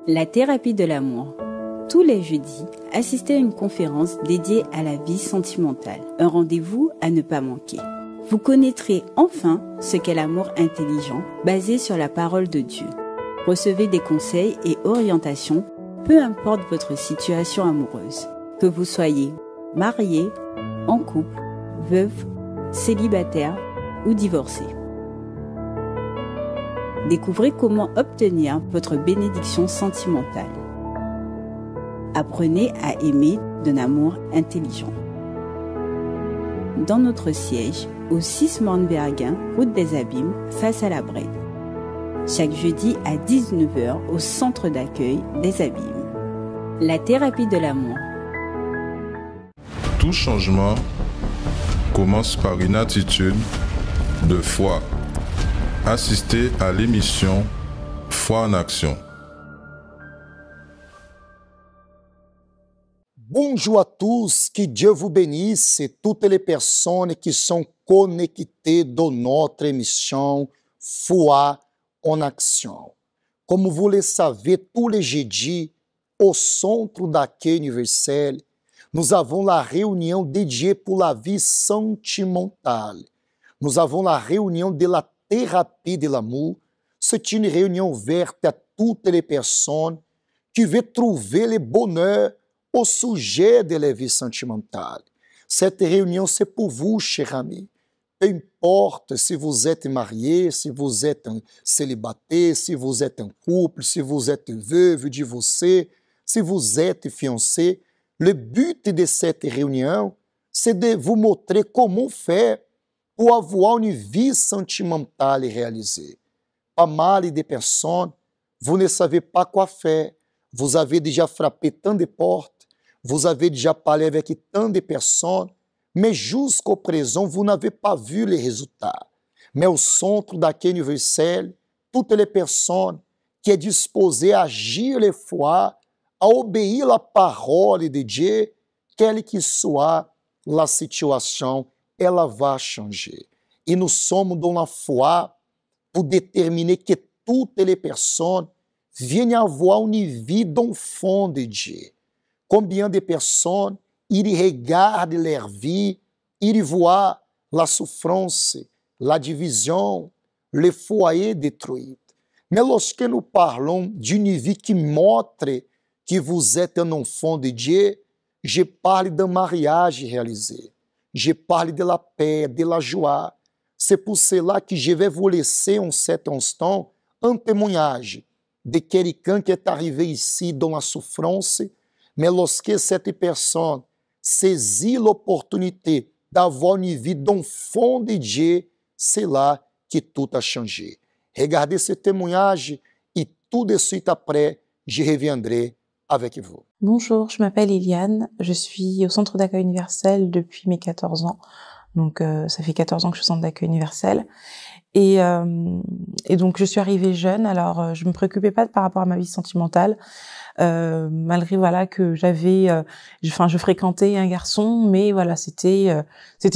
La thérapie de l'amour. Tous les jeudis, assistez à une conférence dédiée à la vie sentimentale. Un rendez-vous à ne pas manquer. Vous connaîtrez enfin ce qu'est l'amour intelligent, basé sur la parole de Dieu. Recevez des conseils et orientations, peu importe votre situation amoureuse. Que vous soyez marié, en couple, veuve, célibataire ou divorcé. Découvrez comment obtenir votre bénédiction sentimentale. Apprenez à aimer d'un amour intelligent. Dans notre siège, au 6 Mornberguin, route des Abîmes, face à la Brède. Chaque jeudi à 19 h au centre d'accueil des Abîmes. La thérapie de l'amour. Tout changement commence par une attitude de foi. Assistez à l'émission Foi en action. Bonjour à tous, que Dieu vous bénisse et toutes les personnes qui sont connectées dans notre émission Foi en action. Comme vous le savez, tous les jeudis, au centre d'accueil universel, nous avons la réunion dédiée pour la vie sentimentale. Nous avons la réunion de la thérapie de l'amour. C'est une réunion ouverte à toutes les personnes qui veulent trouver le bonheur au sujet de la vie sentimentale. Cette réunion, c'est pour vous, chers amis. Peu importe si vous êtes marié, si vous êtes un célibataire, si vous êtes un couple, si vous êtes veuve, divorcé, si vous êtes fiancé, le but de cette réunion, c'est de vous montrer comment faire pour avoir une vie sentimentale réalisée. Pas mal de personnes, vous ne savez pas quoi faire. Vous avez déjà frappé tant de portes, vous avez déjà parlé avec tant de personnes, mais jusqu'au présent, vous n'avez pas vu les résultats. Mais au centre d'accueil universel, toutes les personnes qui sont disposées à agir les foi, à obéir la parole de Dieu, quelle que soit la situation, ela vai changer. E nous sommes dans la foi pour déterminer que toutes les personnes viennent avoir une vie d'enfant de Dieu. Combien de personnes, ils regardent leur vie, ils voient la souffrance, la division, le foyer détruit. Mais lorsque nous parlons d'une vie qui montre que vous êtes un enfant de Dieu, je parle d'un mariage réalisé. Je parle de la paix, de la joie. C'est pour cela que je vais vous laisser en cet instant un témoignage de quelqu'un qui est arrivé ici dans la souffrance, mais lorsque cette personne saisit l'opportunité d'avoir une vie d'enfant de Dieu, c'est là que tout a changé. Regardez ce témoignage et tout de suite après, je reviendrai avec vous. Bonjour, je m'appelle Eliane, je suis au centre d'accueil universel depuis mes 14 ans. Donc ça fait 14 ans que je suis au centre d'accueil universel. Et donc je suis arrivée jeune, alors je me préoccupais pas par rapport à ma vie sentimentale, malgré voilà que je fréquentais un garçon, mais voilà c'était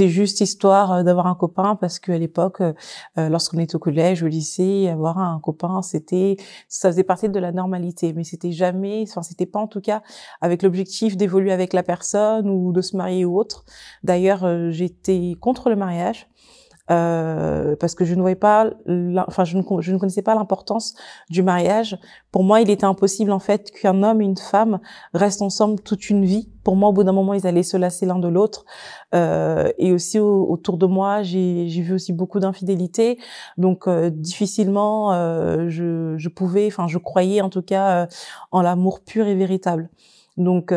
juste histoire d'avoir un copain, parce qu'à l'époque, lorsqu'on était au collège, au lycée, avoir un copain, ça faisait partie de la normalité, mais c'était pas en tout cas avec l'objectif d'évoluer avec la personne ou de se marier ou autre. D'ailleurs, j'étais contre le mariage. Parce que je ne voyais pas, je ne connaissais pas l'importance du mariage. Pour moi, il était impossible en fait qu'un homme et une femme restent ensemble toute une vie. Pour moi, au bout d'un moment, ils allaient se lasser l'un de l'autre. Et aussi autour de moi, j'ai vu aussi beaucoup d'infidélité. Donc difficilement, je croyais en tout cas en l'amour pur et véritable. Donc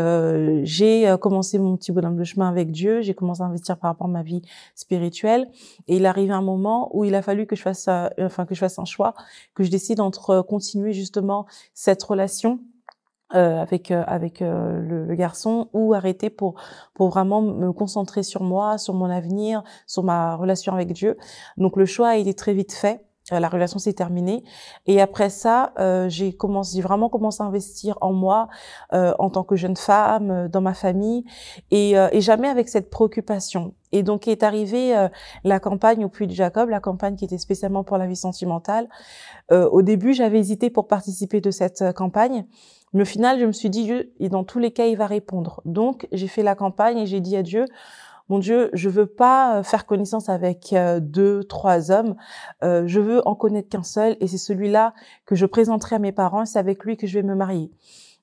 j'ai commencé mon petit bonhomme de chemin avec Dieu, j'ai commencé à investir par rapport à ma vie spirituelle, et il arrive un moment où il a fallu que je fasse un choix, que je décide entre continuer justement cette relation avec le garçon, ou arrêter pour vraiment me concentrer sur moi, sur mon avenir, sur ma relation avec Dieu. Donc le choix a été très vite fait. La relation s'est terminée, et après ça, j'ai vraiment commencé à investir en moi, en tant que jeune femme, dans ma famille, et jamais avec cette préoccupation. Et donc est arrivée la campagne au Puy de Jacob, la campagne qui était spécialement pour la vie sentimentale. Au début, j'avais hésité pour participer de cette campagne, mais au final, je me suis dit, Dieu, et dans tous les cas, il va répondre. Donc, j'ai fait la campagne et j'ai dit à Dieu, mon Dieu, je veux pas faire connaissance avec 2, 3 hommes. Je veux en connaître qu'un seul, et c'est celui-là que je présenterai à mes parents. C'est avec lui que je vais me marier.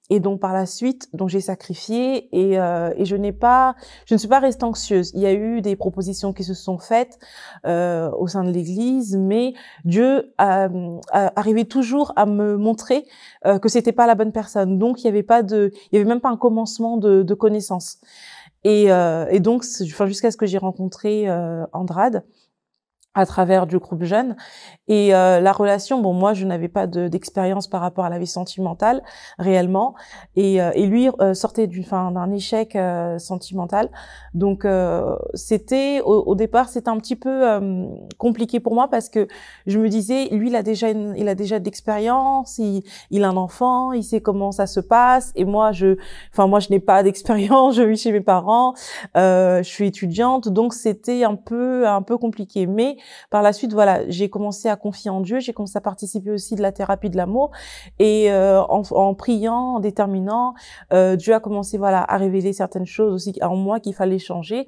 Et donc par la suite, donc j'ai sacrifié et je ne suis pas restée anxieuse. Il y a eu des propositions qui se sont faites au sein de l'Église, mais Dieu arrivait toujours à me montrer que c'était pas la bonne personne. Donc il y avait même pas un commencement de connaissance. Et donc, jusqu'à ce que j'ai rencontré Andrade à travers du groupe jeune. Et la relation, bon, moi, je n'avais pas d'expérience par rapport à la vie sentimentale réellement, et lui sortait d'un échec sentimental. Donc c'était au départ, c'était un petit peu compliqué pour moi parce que je me disais, lui, il a déjà de l'expérience, il a un enfant, il sait comment ça se passe, et moi je n'ai pas d'expérience, je vis chez mes parents, je suis étudiante, donc c'était un peu compliqué. Mais par la suite, voilà, j'ai commencé à confier en Dieu, j'ai commencé à participer aussi de la thérapie de l'amour, et en priant, en déterminant, Dieu a commencé, voilà, à révéler certaines choses aussi en moi qu'il fallait changer,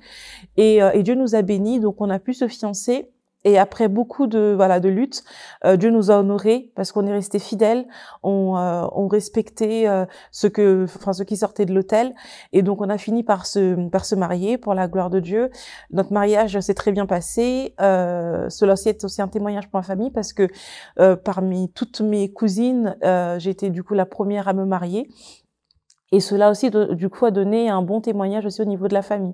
et Dieu nous a bénis, donc on a pu se fiancer. Et après beaucoup de luttes, Dieu nous a honorés parce qu'on est resté fidèles, on respectait ce qui sortait de l'autel, et donc on a fini par se marier pour la gloire de Dieu. Notre mariage s'est très bien passé. Cela aussi est aussi un témoignage pour ma famille parce que parmi toutes mes cousines, j'ai été du coup la première à me marier. Et cela aussi, du coup, a donné un bon témoignage aussi au niveau de la famille.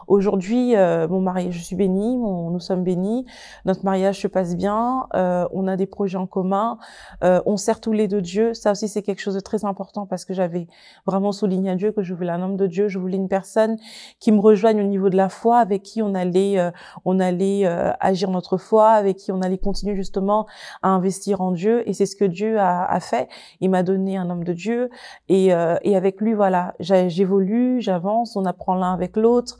Aujourd'hui, mon mari, je suis bénie, nous sommes bénis, notre mariage se passe bien, on a des projets en commun, on sert tous les deux Dieu. Ça aussi, c'est quelque chose de très important parce que j'avais vraiment souligné à Dieu que je voulais un homme de Dieu, je voulais une personne qui me rejoigne au niveau de la foi, avec qui on allait agir notre foi, avec qui on allait continuer justement à investir en Dieu. Et c'est ce que Dieu a fait. Il m'a donné un homme de Dieu, et avec lui, voilà, j'évolue, j'avance, on apprend l'un avec l'autre,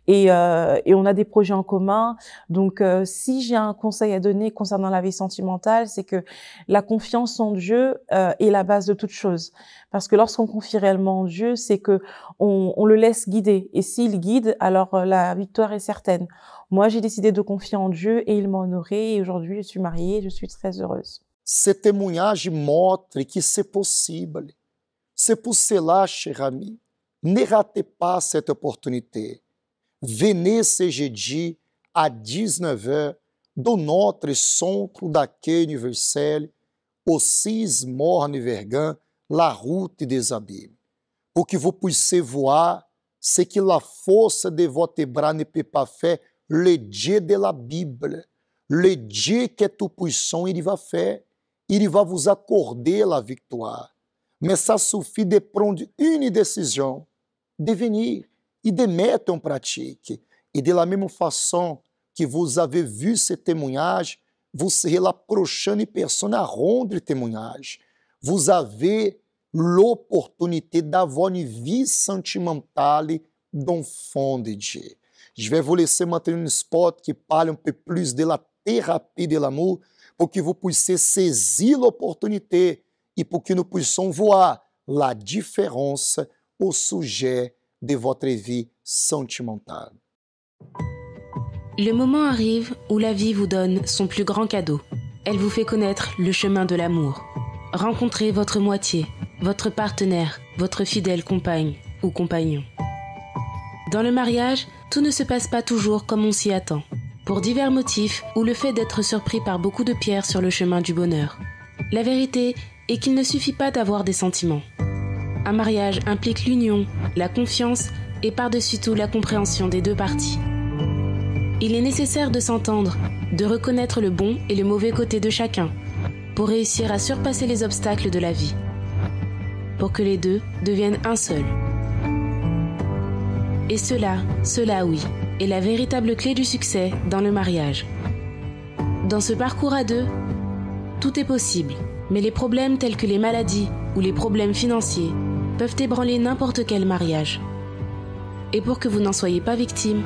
et on a des projets en commun. Donc si j'ai un conseil à donner concernant la vie sentimentale, c'est que la confiance en Dieu est la base de toute chose, parce que lorsqu'on confie réellement en Dieu, c'est que on le laisse guider, et s'il guide, alors la victoire est certaine. Moi, j'ai décidé de confier en Dieu et il m'a honorée, et aujourd'hui je suis mariée, je suis très heureuse. Ce témoignage montre que c'est possible. C'est pour cela, cher ami, ne ratez pas cette opportunité. Venez ce jeudi à 19h dans notre centre d'accueil universel, au 6 Morne Vergan, la route des abîmes, pour que vous puissiez voir ce que la force de votre bras ne peut pas faire le Dieu de la Bible, le Dieu qui est tout-puissant, il va faire, il va vous accorder la victoire. Mais ça suffit de prendre une décision, de venir et de mettre en pratique. Et de la même façon que vous avez vu ce témoignage, vous serez la prochaine personne à rendre témoignage. Vous avez l'opportunité d'avoir une vie sentimentale d'enfant de Dieu. Je vais vous laisser maintenant un spot qui parle un peu plus de la thérapie de l'amour pour que vous puissiez saisir l'opportunité et pour que nous puissions voir la différence au sujet de votre vie sentimentale. Le moment arrive où la vie vous donne son plus grand cadeau. Elle vous fait connaître le chemin de l'amour. Rencontrez votre moitié, votre partenaire, votre fidèle compagne ou compagnon. Dans le mariage, tout ne se passe pas toujours comme on s'y attend, pour divers motifs ou le fait d'être surpris par beaucoup de pierres sur le chemin du bonheur. La vérité est qu'il ne suffit pas d'avoir des sentiments. Un mariage implique l'union, la confiance et par-dessus tout la compréhension des deux parties. Il est nécessaire de s'entendre, de reconnaître le bon et le mauvais côté de chacun, pour réussir à surpasser les obstacles de la vie, pour que les deux deviennent un seul. Et cela oui, est la véritable clé du succès dans le mariage. Dans ce parcours à deux, tout est possible, mais les problèmes tels que les maladies ou les problèmes financiers peuvent ébranler n'importe quel mariage. Et pour que vous n'en soyez pas victime,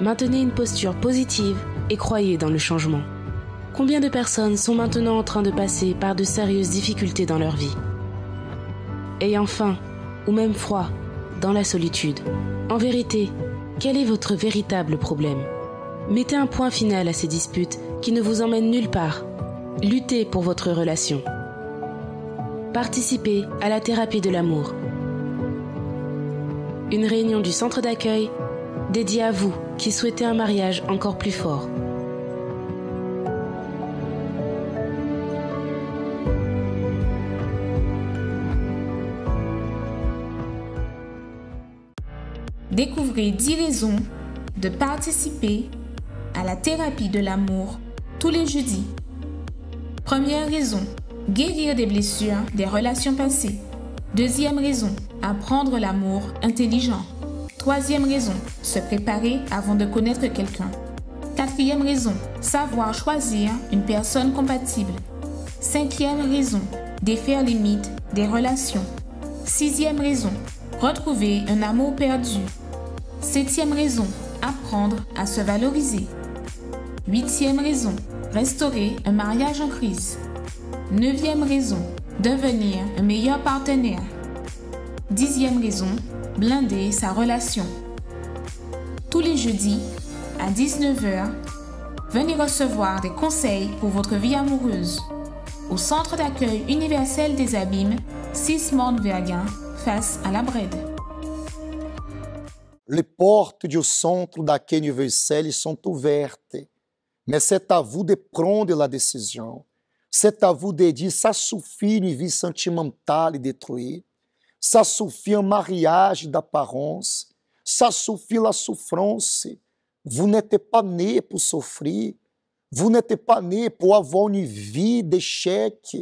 Maintenez une posture positive et croyez dans le changement. Combien de personnes sont maintenant en train de passer par de sérieuses difficultés dans leur vie? Ayant faim ou même froid, dans la solitude. En vérité, quel est votre véritable problème? Mettez un point final à ces disputes qui ne vous emmènent nulle part. Luttez pour votre relation. Participez à la thérapie de l'amour. Une réunion du centre d'accueil dédiée à vous qui souhaitez un mariage encore plus fort. Découvrez 10 raisons de participer à la thérapie de l'amour tous les jeudis. Première raison, guérir des blessures des relations passées. Deuxième raison, apprendre l'amour intelligent. Troisième raison, se préparer avant de connaître quelqu'un. Quatrième raison, savoir choisir une personne compatible. Cinquième raison, défaire les mythes des relations. Sixième raison, retrouver un amour perdu. Septième raison, apprendre à se valoriser. Huitième raison, restaurer un mariage en crise. Neuvième raison, devenir un meilleur partenaire. Dixième raison, blinder sa relation. Tous les jeudis, à 19h, venez recevoir des conseils pour votre vie amoureuse au Centre d'accueil universel des Abîmes, 6 Morne-Verguin, face à la Brède. Les portes du Centre d'accueil universel sont ouvertes, mais c'est à vous de prendre la décision. C'est à vous de dire, ça suffit une vie sentimentale détruite, ça suffit un mariage d'apparence, ça suffit la souffrance. Vous n'êtes pas né pour souffrir, vous n'êtes pas né pour avoir une vie d'échec,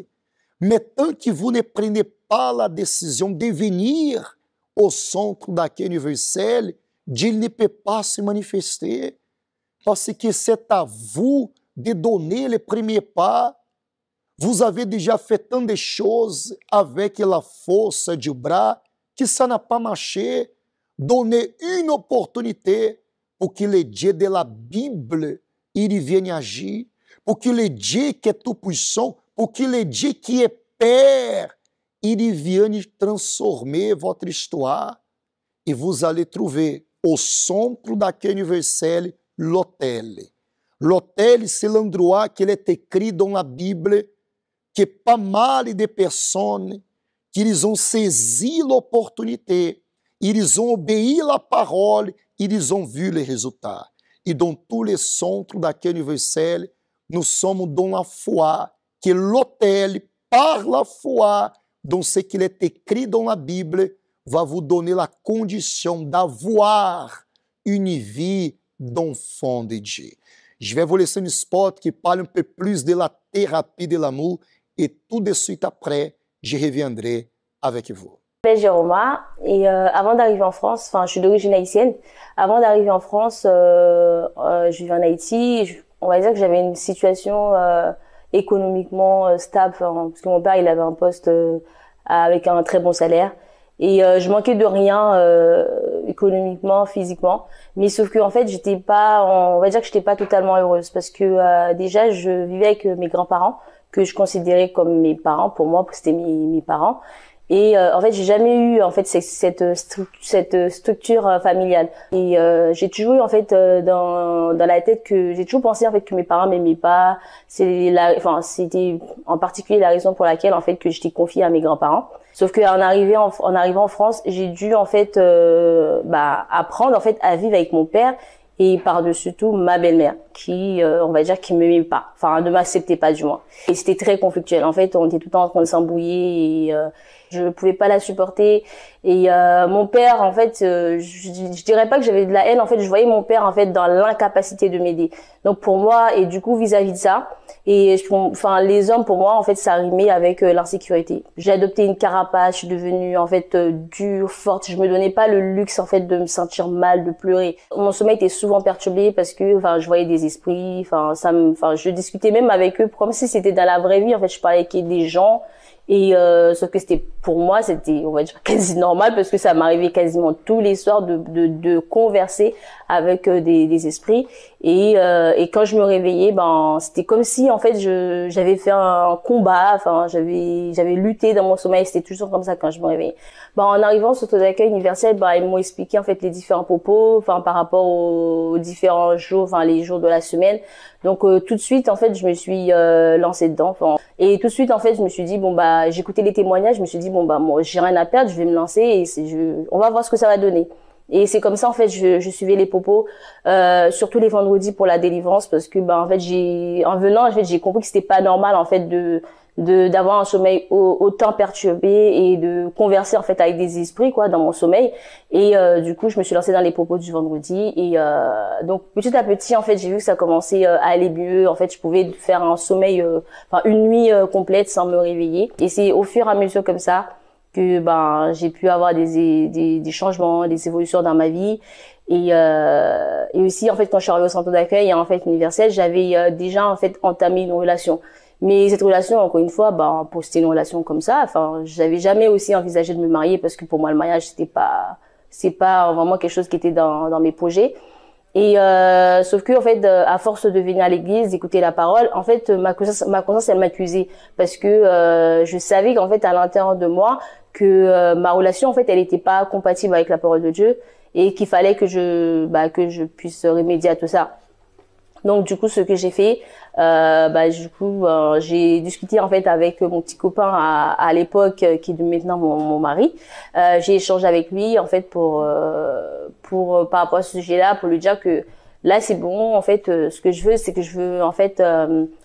mais tant que vous ne prenez pas la décision de venir au Centre d'accueil universel, Dieu ne peut pas se manifester, parce que c'est à vous de donner le premier pas. Vous avez déjà fait tant de choses avec la force du bras que ça n'a pas marché. Donnez une opportunité pour que le Dieu de la Bible il vienne agir, pour que le Dieu qui est tout-puissant, pour que le Dieu qui est Père, il vienne transformer votre histoire. Et vous allez trouver au Centre d'accueil universel l'hôtel. L'hôtel, c'est l'endroit qui est écrit dans la Bible que pas mal de personnes qu'ils ont saisi l'opportunité, ils ont obéi la parole, ils ont vu les résultats. Et dans tous les centres d'accueil universel, nous sommes dans la foi, que l'hôtel, par la foi, dans ce qu'il est écrit dans la Bible, va vous donner la condition d'avoir une vie d'enfant de Dieu. Je vais vous laisser un spot qui parle un peu plus de la thérapie de l'amour et tout de suite après, je reviendrai avec vous. Je m'appelle Jérôme et avant d'arriver en France, je suis d'origine haïtienne. Avant d'arriver en France, je vivais en Haïti. On va dire que j'avais une situation économiquement stable, parce que mon père il avait un poste avec un très bon salaire. Et je manquais de rien économiquement, physiquement, mais sauf que en fait on va dire que j'étais pas totalement heureuse parce que déjà je vivais avec mes grands-parents que je considérais comme mes parents. Pour moi c'était mes parents. Et en fait j'ai jamais eu en fait cette structure familiale. Et j'ai toujours eu en fait dans la tête que j'ai toujours pensé en fait que mes parents m'aimaient pas. C'était en particulier la raison pour laquelle en fait que j'étais confiée à mes grands-parents. Sauf que en arrivant en France, j'ai dû en fait apprendre en fait à vivre avec mon père et par-dessus tout ma belle-mère qui on va dire qui m'aimait pas, ne m'acceptait pas du moins. Et c'était très conflictuel. En fait, on était tout le temps en train de s'embrouiller et je ne pouvais pas la supporter. Et mon père, en fait, je dirais pas que j'avais de la haine. En fait, je voyais mon père en fait dans l'incapacité de m'aider. Donc pour moi, et du coup vis-à-vis de ça, et les hommes pour moi en fait ça rimait avec l'insécurité. J'ai adopté une carapace, je suis devenue en fait dure, forte. Je me donnais pas le luxe en fait de me sentir mal, de pleurer. Mon sommeil était souvent perturbé parce que je voyais des esprits. Je discutais même avec eux comme si c'était dans la vraie vie. En fait, je parlais avec des gens. Et sauf que pour moi, c'était, on va dire, quasi normal parce que ça m'arrivait quasiment tous les soirs de converser avec des esprits. Et quand je me réveillais, c'était comme si en fait j'avais fait un combat. Enfin, j'avais lutté dans mon sommeil. C'était toujours comme ça quand je me réveillais. En arrivant sur centre d'accueil universel, ils m'ont expliqué en fait les différents propos, enfin par rapport aux différents jours, enfin les jours de la semaine. Donc tout de suite en fait je me suis lancée dedans. Et tout de suite en fait je me suis dit j'ai écouté les témoignages, je me suis dit moi j'ai rien à perdre, je vais me lancer et on va voir ce que ça va donner. Et c'est comme ça en fait je suivais les propos, surtout les vendredis pour la délivrance parce que en fait j'ai compris que c'était pas normal en fait d'avoir un sommeil autant perturbé et de converser en fait avec des esprits dans mon sommeil. Et du coup je me suis lancée dans les propos du vendredi et donc petit à petit en fait j'ai vu que ça commençait à aller mieux. En fait je pouvais faire un sommeil une nuit complète sans me réveiller, et c'est au fur et à mesure comme ça que j'ai pu avoir des changements, des évolutions dans ma vie. Et aussi en fait quand je suis arrivée au centre d'accueil en fait universel, j'avais déjà en fait entamé une relation. Mais cette relation, encore une fois, pour c'était une relation comme ça, j'avais jamais aussi envisagé de me marier parce que pour moi le mariage c'est pas vraiment quelque chose qui était dans mes projets. Et sauf que en fait à force de venir à l'église, d'écouter la parole, en fait ma conscience elle m'accusait parce que je savais qu'en fait à l'intérieur de moi que ma relation en fait elle était pas compatible avec la parole de Dieu et qu'il fallait que je puisse remédier à tout ça. Donc du coup ce que j'ai fait, j'ai discuté en fait avec mon petit copain à l'époque qui est maintenant mon mari. J'ai échangé avec lui en fait pour par rapport à ce sujet-là, pour lui dire que là c'est bon en fait, ce que je veux c'est que je veux en fait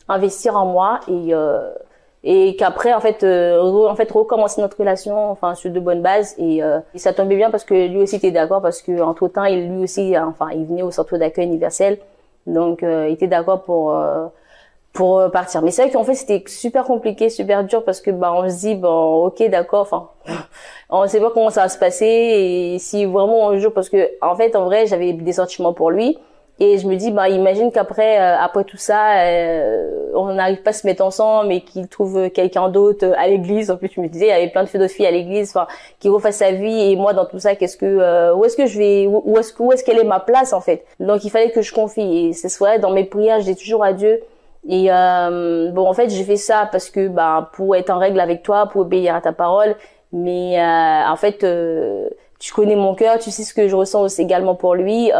investir en moi et qu'après en fait recommencer notre relation sur de bonnes bases. Et ça tombait bien parce que lui aussi était d'accord parce que entre-temps lui aussi il venait au centre d'accueil universel. Donc il était d'accord pour partir. Mais c'est vrai qu'en fait c'était super compliqué, super dur parce que on se dit OK d'accord, on sait pas comment ça va se passer et si vraiment un jour, parce que en fait en vrai j'avais des sentiments pour lui et je me dis imagine qu'après après tout ça on n'arrive pas à se mettre ensemble et qu'il trouve quelqu'un d'autre à l'église. En plus je me disais il y avait plein d'autres filles à l'église qui refassent sa vie et moi dans tout ça où est-ce qu'elle est ma place en fait. Donc il fallait que je confie et c'est vrai dans mes prières je dis toujours à Dieu. Et en fait j'ai fait ça parce que pour être en règle avec toi, pour obéir à ta parole, mais en fait tu connais mon cœur, tu sais ce que je ressens aussi également pour lui.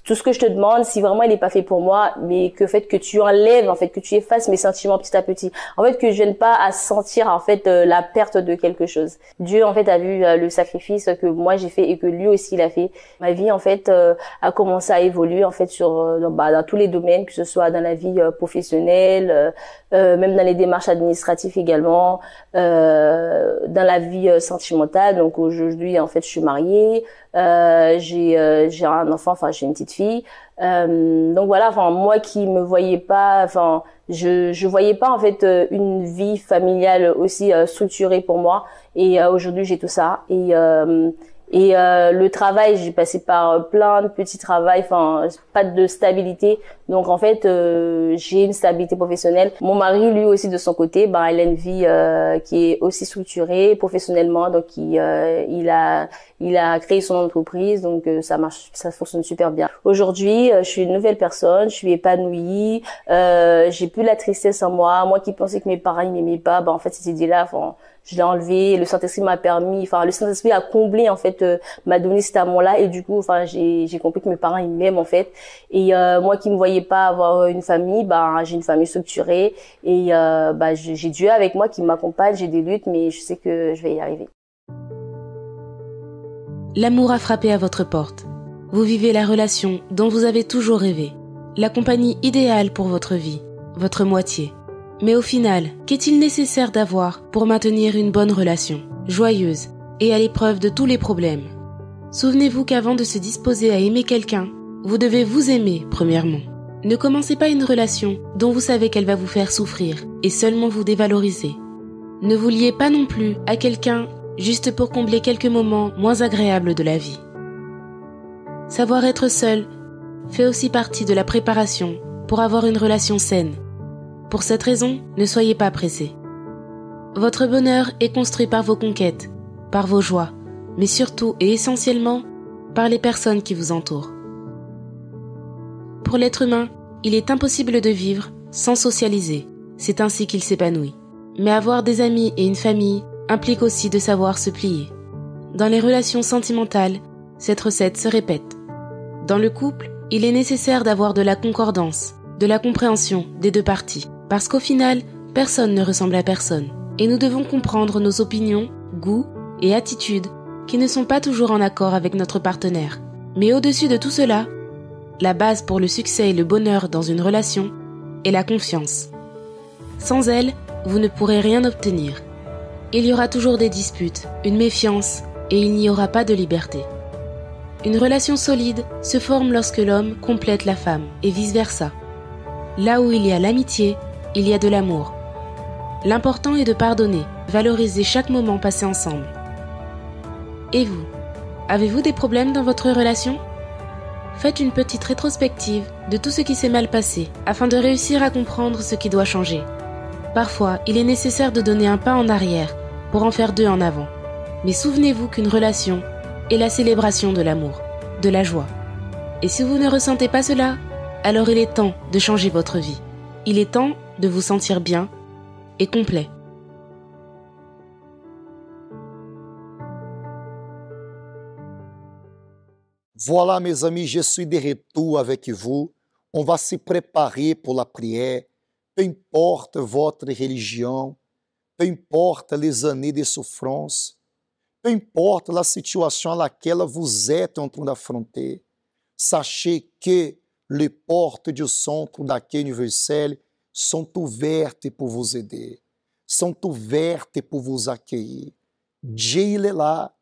Tout ce que je te demande, si vraiment il n'est pas fait pour moi, mais que tu enlèves, en fait, que tu effaces mes sentiments petit à petit. En fait, que je vienne pas à sentir, en fait, la perte de quelque chose. Dieu, en fait, a vu le sacrifice que moi j'ai fait et que lui aussi il a fait. Ma vie, en fait, a commencé à évoluer, en fait, dans tous les domaines, que ce soit dans la vie professionnelle, même dans les démarches administratives également, dans la vie sentimentale. Donc aujourd'hui, en fait, je suis mariée. J'ai un enfant, j'ai une petite fille. Donc voilà, moi qui me voyais pas, je voyais pas en fait une vie familiale aussi structurée pour moi. Et aujourd'hui j'ai tout ça. Et le travail, j'ai passé par plein de petits travails, pas de stabilité. Donc en fait, j'ai une stabilité professionnelle. Mon mari, lui aussi de son côté, il a une vie qui est aussi structurée professionnellement. Donc il a créé son entreprise, donc ça marche, ça fonctionne super bien. Aujourd'hui, je suis une nouvelle personne, je suis épanouie, j'ai plus la tristesse en moi. Moi qui pensais que mes parents ils m'aimaient pas, en fait cette idée-là, je l'ai enlevé. Le Saint-Esprit m'a permis, le Saint-Esprit a comblé en fait, m'a donné cet amour-là et du coup, j'ai compris que mes parents ils m'aiment en fait. Et moi qui me voyais pas avoir une famille, j'ai une famille structurée et j'ai Dieu avec moi qui m'accompagne. J'ai des luttes, mais je sais que je vais y arriver. L'amour a frappé à votre porte. Vous vivez la relation dont vous avez toujours rêvé, la compagnie idéale pour votre vie, votre moitié. Mais au final, qu'est-il nécessaire d'avoir pour maintenir une bonne relation, joyeuse et à l'épreuve de tous les problèmes? Souvenez-vous qu'avant de se disposer à aimer quelqu'un, vous devez vous aimer premièrement. Ne commencez pas une relation dont vous savez qu'elle va vous faire souffrir et seulement vous dévaloriser. Ne vous liez pas non plus à quelqu'un juste pour combler quelques moments moins agréables de la vie. Savoir être seul fait aussi partie de la préparation pour avoir une relation saine. Pour cette raison, ne soyez pas pressés. Votre bonheur est construit par vos conquêtes, par vos joies, mais surtout et essentiellement par les personnes qui vous entourent. Pour l'être humain, il est impossible de vivre sans socialiser, c'est ainsi qu'il s'épanouit. Mais avoir des amis et une famille implique aussi de savoir se plier. Dans les relations sentimentales, cette recette se répète. Dans le couple, il est nécessaire d'avoir de la concordance, de la compréhension des deux parties, parce qu'au final, personne ne ressemble à personne, et nous devons comprendre nos opinions, goûts et attitudes qui ne sont pas toujours en accord avec notre partenaire. Mais au-dessus de tout cela, la base pour le succès et le bonheur dans une relation est la confiance. Sans elle, vous ne pourrez rien obtenir. Il y aura toujours des disputes, une méfiance, et il n'y aura pas de liberté. Une relation solide se forme lorsque l'homme complète la femme, et vice-versa. Là où il y a l'amitié, il y a de l'amour. L'important est de pardonner, valoriser chaque moment passé ensemble. Et vous, avez-vous des problèmes dans votre relation ? Faites une petite rétrospective de tout ce qui s'est mal passé, afin de réussir à comprendre ce qui doit changer. Parfois, il est nécessaire de donner un pas en arrière pour en faire deux en avant. Mais souvenez-vous qu'une relation est la célébration de l'amour, de la joie. Et si vous ne ressentez pas cela, alors il est temps de changer votre vie. Il est temps de vous sentir bien et complet. Voilà, mes amis, je suis de retour avec vous. On va se préparer pour la prière. Peu importe votre religion, peu importe les années de souffrance, peu importe la situation à laquelle vous êtes en train d'affronter, sachez que les portes du centre d'accueil universel sont ouvertes pour vous aider, sont ouvertes pour vous accueillir. Dieu, il est là.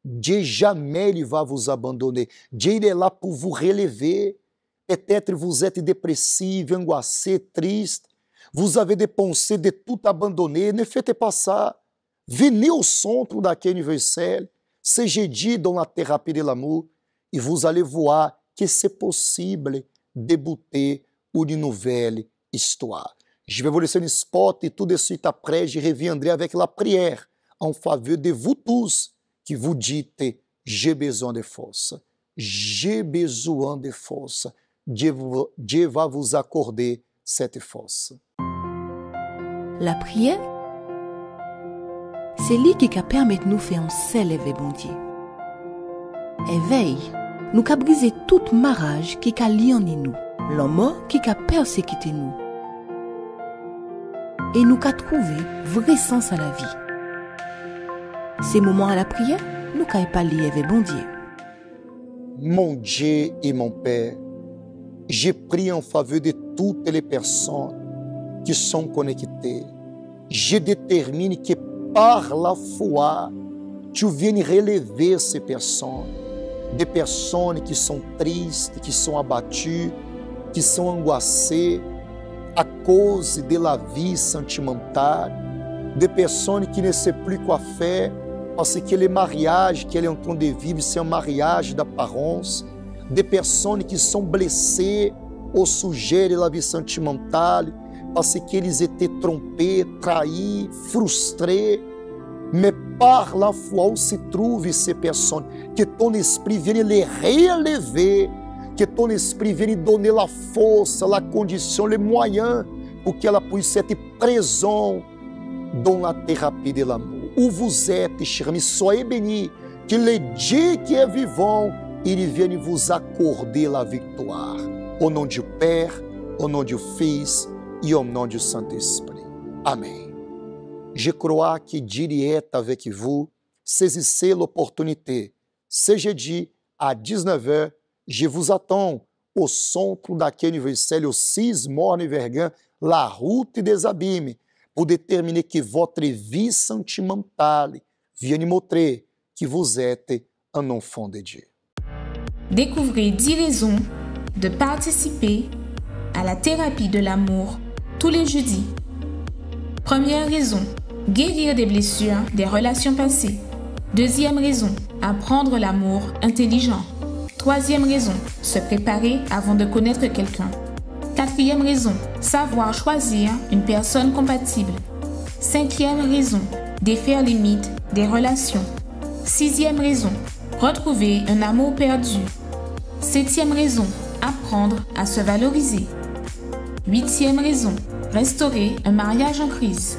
Dieu jamais il va vous abandonner. Dieu il est là pour vous relever. Peut-être vous êtes dépressif, angoissé, triste. Vous avez des pensées de tout abandonner. Ne faites pas ça. Venez au centre d'accueil universel. C'est jeudi dans la thérapie de l'amour. Et vous allez voir que c'est possible débuter une nouvelle histoire. Je vais vous laisser un spot et tout de suite après, je reviendrai avec la prière en faveur de vous tous qui vous dites « J'ai besoin de force ». J'ai besoin de force. Dieu va vous accorder cette force. La prière, c'est lui qui permet de nous faire un seul éveil, bon Dieu. Éveil, nous a brisé toute marage qui a lié en nous, l'homme qui a persécuté nous. Et nous a trouvé vrai sens à la vie. Ces moments à la prière, nous n'avons pas lié avec bon Dieu. Mon Dieu et mon Père, je prie en faveur de toutes les personnes qui sont connectées. Je détermine que par la foi, tu viennes relever ces personnes. Des personnes qui sont tristes, qui sont abattues, qui sont angoissées à cause de la vie sentimentale. Des personnes qui ne savent plus quoi faire parce que le mariage qu'elle est en train de vivre, c'est un mariage d'apparence. Des personnes qui sont blessées au sujet de la vie sentimentale parce qu'ils étaient trompés, trahis, frustrés. Mais par la foi où se trouvent ces personnes, que ton esprit vienne les relever, que ton esprit vienne donner la force, la condition, les moyens pour qu'elle puisse être présente dans la thérapie de l'amour. Où vous êtes, chers amis, soyez bénis, que le Dieu qui est vivant, il vienne vous accorder la victoire. Au nom du Père, au nom du Fils et au nom du Saint-Esprit. Amen. Je crois que Dieu est avec vous. Saisissez l'opportunité. Ce jeudi à 19h, je vous attends au centre d'accueil universel, au 6 Morne Vergan, la route des abîmes, pour déterminer que votre vie sentimentale vienne montrer que vous êtes un enfant de Dieu. Découvrez 10 raisons de participer à la thérapie de l'amour tous les jeudis. Première raison, guérir des blessures des relations passées. Deuxième raison, apprendre l'amour intelligent. Troisième raison, se préparer avant de connaître quelqu'un. Quatrième raison, savoir choisir une personne compatible. 5e raison, défaire les mythes des relations. 6e raison, retrouver un amour perdu. 7e raison, apprendre à se valoriser. 8e raison, restaurer un mariage en crise.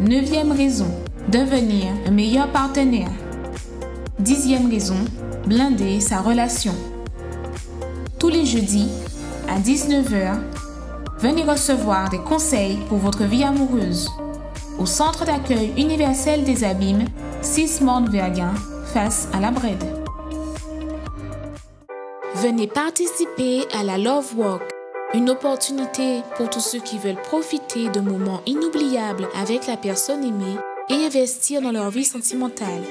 9e raison, devenir un meilleur partenaire. 10e raison, blinder sa relation. Tous les jeudis, à 19 h, venez recevoir des conseils pour votre vie amoureuse au Centre d'accueil universel des Abîmes, 6 Morne-Verguin, face à la Brède. Venez participer à la Love Walk, une opportunité pour tous ceux qui veulent profiter de moments inoubliables avec la personne aimée et investir dans leur vie sentimentale.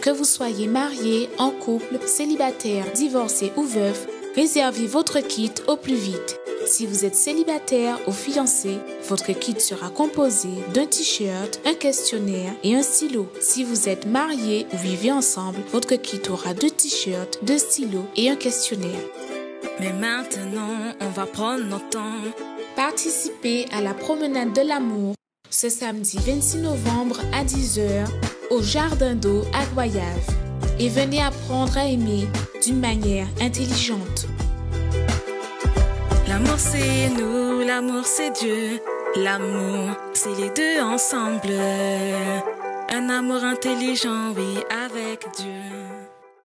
Que vous soyez marié, en couple, célibataire, divorcé ou veuf, réservez votre kit au plus vite. Si vous êtes célibataire ou fiancé, votre kit sera composé d'un t-shirt, un questionnaire et un stylo. Si vous êtes marié ou vivez ensemble, votre kit aura 2 t-shirts, 2 stylos et un questionnaire. Mais maintenant, on va prendre notre temps. Participez à la promenade de l'amour ce samedi 26 novembre à 10 h au Jardin d'eau à Goyave. Et venez apprendre à aimer d'une manière intelligente. L'amour c'est nous, l'amour c'est Dieu. L'amour c'est les deux ensemble. Un amour intelligent, oui, avec Dieu.